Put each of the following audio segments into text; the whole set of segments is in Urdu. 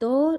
2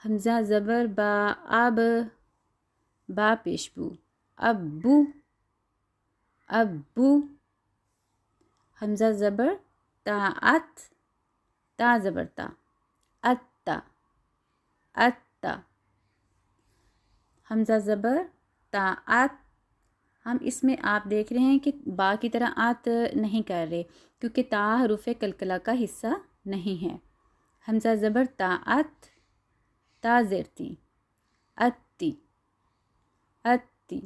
حمزہ زبر با اب، با پیش بو، ابو، ابو. حمزہ زبر تا ات، تا زبر تا، اتا، اتا. حمزہ زبر تا ات. ہم اس میں آپ دیکھ رہے ہیں کہ با کی طرح آت نہیں کر رہے کیونکہ تا حروف قلقلہ کا حصہ نہیں ہے. حمزہ زبر تا ات، تا زیر تی، اتی، اتی.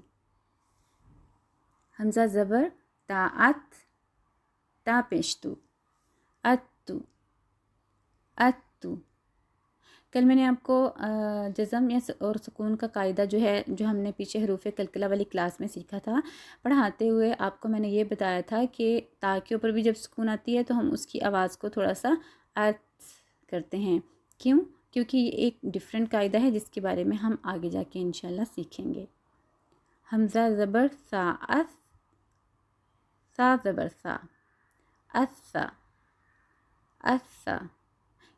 حمزہ زبر تا ات، تا پیش تو، اتو، اتو. کل میں نے آپ کو جزم یا اور سکون کا قاعدہ جو ہم نے پیچھے حروف قلقلہ والی کلاس میں سیکھا تھا، پڑھاتے ہوئے آپ کو میں نے یہ بتایا تھا کہ تا کے اوپر بھی جب سکون آتی ہے تو ہم اس کی آواز کو تھوڑا سا ات کرتے ہیں. کیوں؟ کیونکہ یہ ایک ڈیفرنٹ قاعدہ ہے جس کے بارے میں ہم آگے جا کے انشاءاللہ سیکھیں گے. حمزہ زبر سا اس، سا زبر سا، اسا، اسا.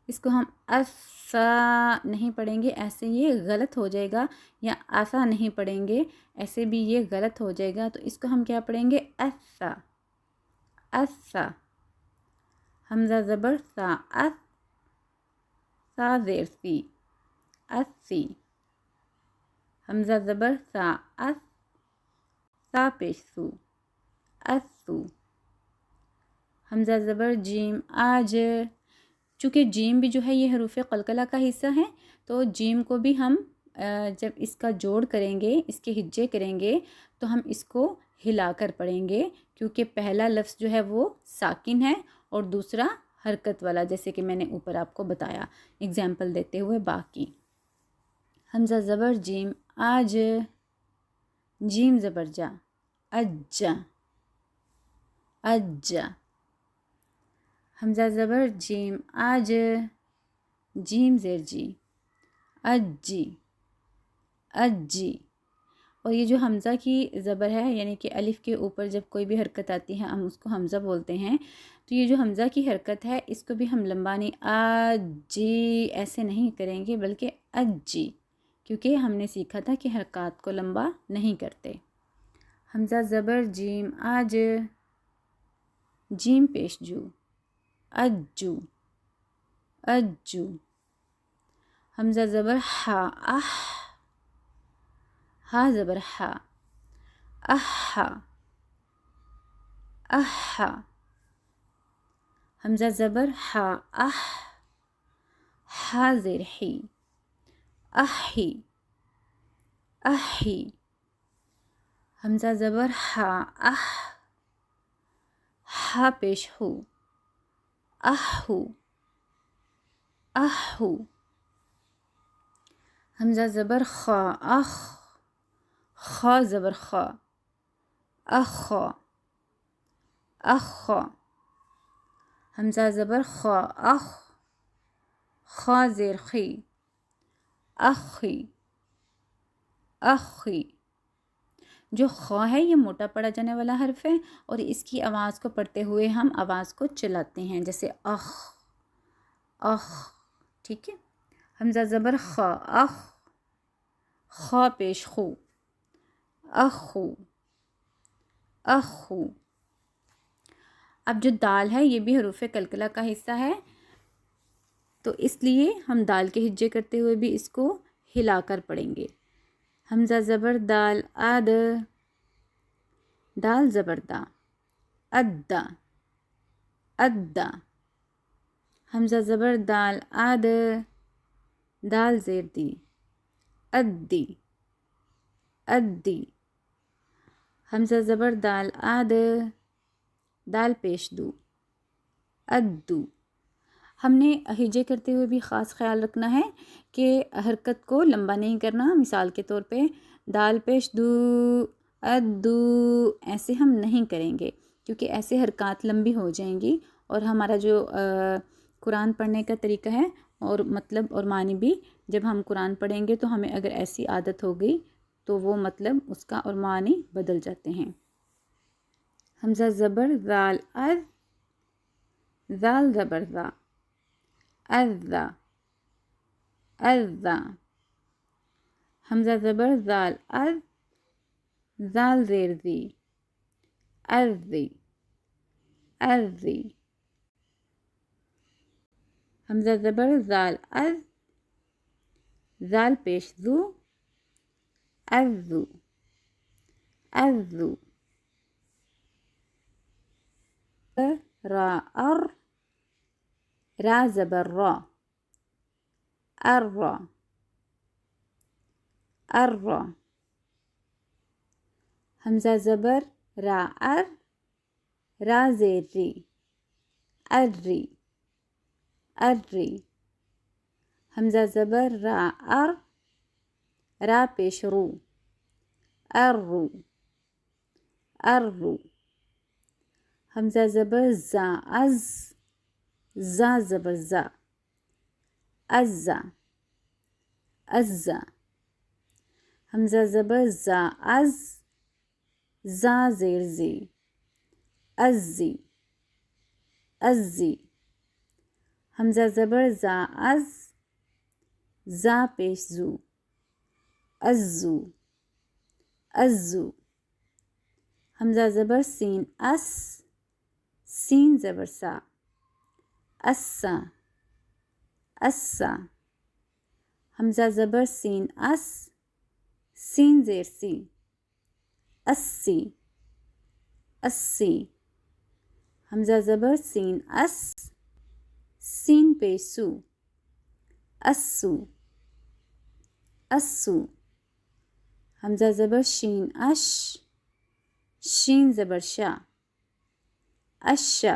اس کو ہم اسا نہیں پڑھیں گے، ایسے یہ غلط ہو جائے گا. یا آسا نہیں پڑھیں گے، ایسے بھی یہ غلط ہو جائے گا. تو اس کو ہم کیا پڑھیں گے؟ اسا، اسا. حمزہ زبر سا اس، سا زیر سی، اسی. حمزہ زبر سا اس، سا پیش سو، اسو. حمزہ زبر جیم آج. چونکہ جیم بھی جو ہے یہ حروف قلقلہ کا حصہ ہے تو جیم کو بھی ہم جب اس کا جوڑ کریں گے، اس کے ہجے کریں گے تو ہم اس کو ہلا کر پڑھیں گے کیونکہ پہلا لفظ جو ہے وہ ساکن ہے اور دوسرا حرکت والا، جیسے کہ میں نے اوپر آپ کو بتایا اگزامپل دیتے ہوئے. باقی حمزہ زبر جیم آج، جیم زبر جا، اجا، اجا. حمزہ زبر جیم آج، جیم زیر جی، اجی، اجی. اور یہ جو حمزہ کی زبر ہے یعنی کہ الف کے اوپر جب کوئی بھی حرکت آتی ہے ہم اس کو حمزہ بولتے ہیں. تو یہ جو حمزہ کی حرکت ہے اس کو بھی ہم لمبا نہیں اجی ایسے نہیں کریں گے بلکہ اجی، کیونکہ ہم نے سیکھا تھا کہ حرکات کو لمبا نہیں کرتے. حمزہ زبر جیم آج، جیم پیش جو، اجو، اجو. حمزہ زبر ہا اح، ہا زبر ہا، احا، احا. حمزہ زبر ہا اح، ہا زیر ہی، احی، احی. حمزہ زبر ہا اح، ہا پیش ہو، احو، احو. حمزہ زبر خا اخ، خا زبر خا، اخا، اخا. حمزہ زبر خا اخ، خا زیر خی، اخی، اخی. جو خا ہے یہ موٹا پڑا جانے والا حرف ہے اور اس کی آواز کو پڑھتے ہوئے ہم آواز کو چلاتے ہیں جیسے اخ، اخ. ٹھیک ہے. حمزہ زبر خا اخ، خا پیش خو، اخو، اخو. اب جو دال ہے یہ بھی حروف قلقلہ کا حصہ ہے تو اس لیے ہم دال کے ہجے کرتے ہوئے بھی اس کو ہلا کر پڑھیں گے. حمزہ زبر دال اد، دال زبر دا، ادا، ادا. حمزہ زبر دال اد، دال زیر دی، ادی، ادی. حمزہ زبر دال اد، دال پیش دو، ادو. ہم نے ہجے کرتے ہوئے بھی خاص خیال رکھنا ہے کہ حرکت کو لمبا نہیں کرنا. مثال کے طور پہ دال پیش دو، ادو ایسے ہم نہیں کریں گے کیونکہ ایسے حرکات لمبی ہو جائیں گی اور ہمارا جو قرآن پڑھنے کا طریقہ ہے اور مطلب اور معنی بھی جب ہم قرآن پڑھیں گے تو ہمیں اگر ایسی عادت ہو گئی تو وہ مطلب اس کا اور معنی بدل جاتے ہیں. حمزہ زبر زال از، زال زبر زا، ازا، الذا، حمزہ زبر ذال، ذال زیر ذی، الذی، الذی، حمزہ زبر ذال، ذال پیش ذو، الذو، الذو، را را زبر را، الرا، الرا، حمزہ زبر را را زیر ری، الری، الری، حمزہ زبر را را پیش رو، الرو، الرو، حمزہ زبر زا زا زبر زا، الزا، الزا، حمزہ زبر زا زا زیر زی، الزی، الزی، حمزہ زبر زا زا پیش زو، الزو، الزو، حمزہ زبر سین سین زبر سا، السا، السا، حمزہ زبر سین سین زیر سی، السی، السی، حمزہ زبر سین سین پیش سو، السو، السو، حمزہ زبر شین شین زبر شا، الشا،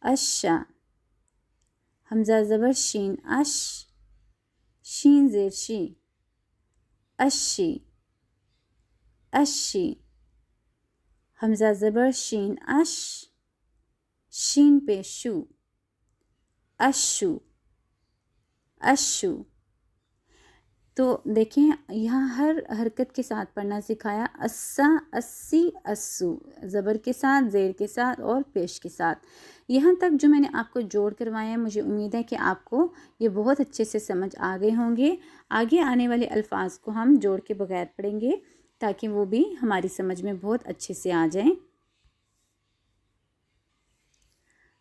الشا، حمزہ زبر شین شین زیر شی، الشی، الشی، حمزہ زبر شین شین پیش شو، الشو، الشو۔ تو دیکھیں یہاں ہر حرکت کے ساتھ پڑھنا سکھایا، اسا، اسی، اسو، زبر کے ساتھ، زیر کے ساتھ اور پیش کے ساتھ۔ یہاں تک جو میں نے آپ کو جوڑ کروائے ہیں، مجھے امید ہے کہ آپ کو یہ بہت اچھے سے سمجھ آ گئے ہوں گے۔ آگے آنے والے الفاظ کو ہم جوڑ کے بغیر پڑھیں گے تاکہ وہ بھی ہماری سمجھ میں بہت اچھے سے آ جائیں۔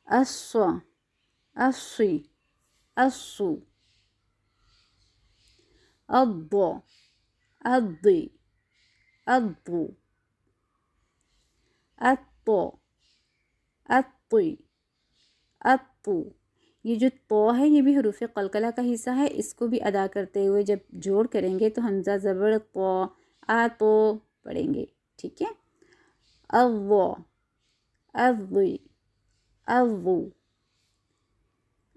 الصا، الصی، الصو، الضا، الضی، الضو، الطا، الطی، الطو۔ یہ جو طو ہے یہ بھی حروف قلقلہ کا حصہ ہے، اس کو بھی ادا کرتے ہوئے جب جوڑ کریں گے تو حمزہ زبر طو، تو پڑھیں گے، ٹھیک ہے۔ الضا، الضی، الضو،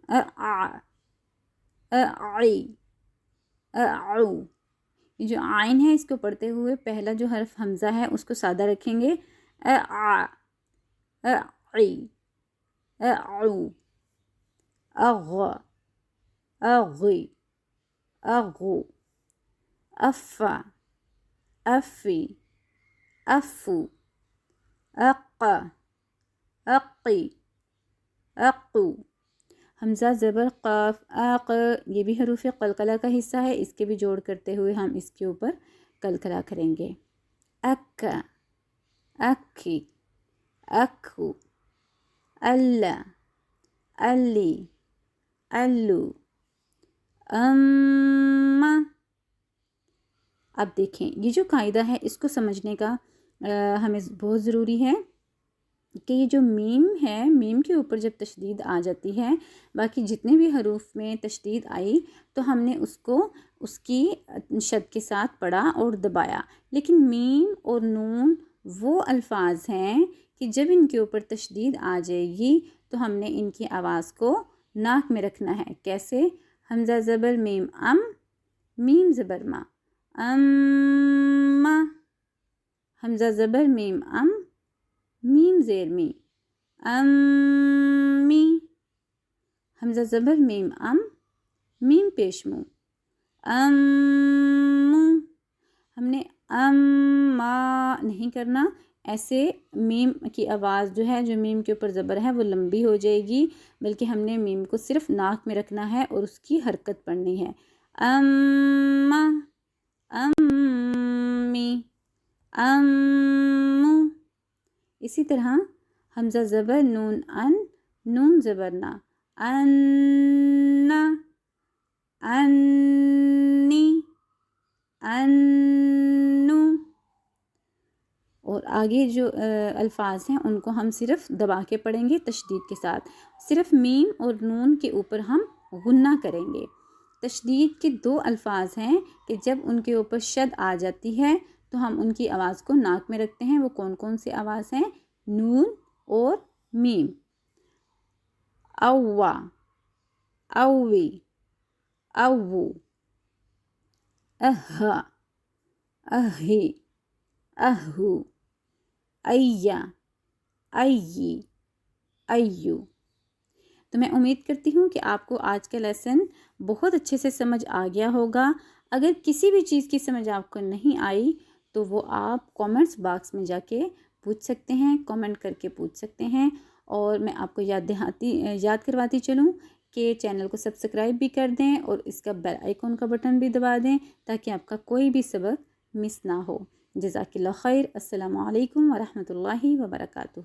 اعی، اعو۔ یہ جو عین ہے اس کو پڑھتے ہوئے پہلا جو حرف حمزہ ہے اس کو سادہ رکھیں گے، اعی، اعو، اغا، اغی، اغو، افا، افی، افو، اقا، اقی، اقو۔ حمزہ زبر قاف، آق، یہ بھی حروف قلقلہ کا حصہ ہے، اس کے بھی جوڑ کرتے ہوئے ہم اس کے اوپر قلقلہ کریں گے۔ اکا، اکی، اکھو، اللہ، الی، الو، اب دیکھیں یہ جو قاعدہ ہے اس کو سمجھنے کا ہمیں بہت ضروری ہے کہ یہ جو میم ہے، میم کے اوپر جب تشدید آ جاتی ہے، باقی جتنے بھی حروف میں تشدید آئی تو ہم نے اس کو اس کی شد کے ساتھ پڑھا اور دبایا، لیکن میم اور نون وہ الفاظ ہیں کہ جب ان کے اوپر تشدید آ جائے گی تو ہم نے ان کی آواز کو ناک میں رکھنا ہے۔ کیسے؟ حمزہ زبر میم میم زبر ما، حمزہ زبر میم میم زیر می، امی، حمزہ زبر میم میم پیش مو، امو۔ ہم نے ما نہیں کرنا، ایسے میم کی آواز جو ہے، جو میم کے اوپر زبر ہے، وہ لمبی ہو جائے گی، بلکہ ہم نے میم کو صرف ناک میں رکھنا ہے اور اس کی حرکت پڑھنی ہے. اما، امی، امو. اسی طرح حمزہ زبر نون ان، نون زبر نا، انا، انی، انو. اور آگے جو الفاظ ہیں ان کو ہم صرف دبا کے پڑھیں گے تشدید کے ساتھ. صرف میم اور نون کے اوپر ہم غنہ کریں گے. تشدید کے 2 الفاظ ہیں کہ جب ان کے اوپر شد آ جاتی ہے تو ہم ان کی آواز کو ناک میں رکھتے ہیں. وہ کون کون سی آواز ہیں؟ نون اور میم. اوا، اوی، اوو، اہا، اہی، اہو، ایا، ایی، ایو. تو میں امید کرتی ہوں کہ آپ کو آج کا لیسن بہت اچھے سے سمجھ آ گیا ہوگا. اگر کسی بھی چیز کی سمجھ آپ کو نہیں آئی تو وہ آپ کومنٹس باکس میں جا کے پوچھ سکتے ہیں، کومنٹ کر کے پوچھ سکتے ہیں. اور میں آپ کو یاد کرواتی چلوں کہ چینل کو سبسکرائب بھی کر دیں اور اس کا بیل آئیکن کا بٹن بھی دبا دیں تاکہ آپ کا کوئی بھی سبق مس نہ ہو. جزاک اللہ خیر. السلام علیکم ورحمۃ اللہ وبرکاتہ.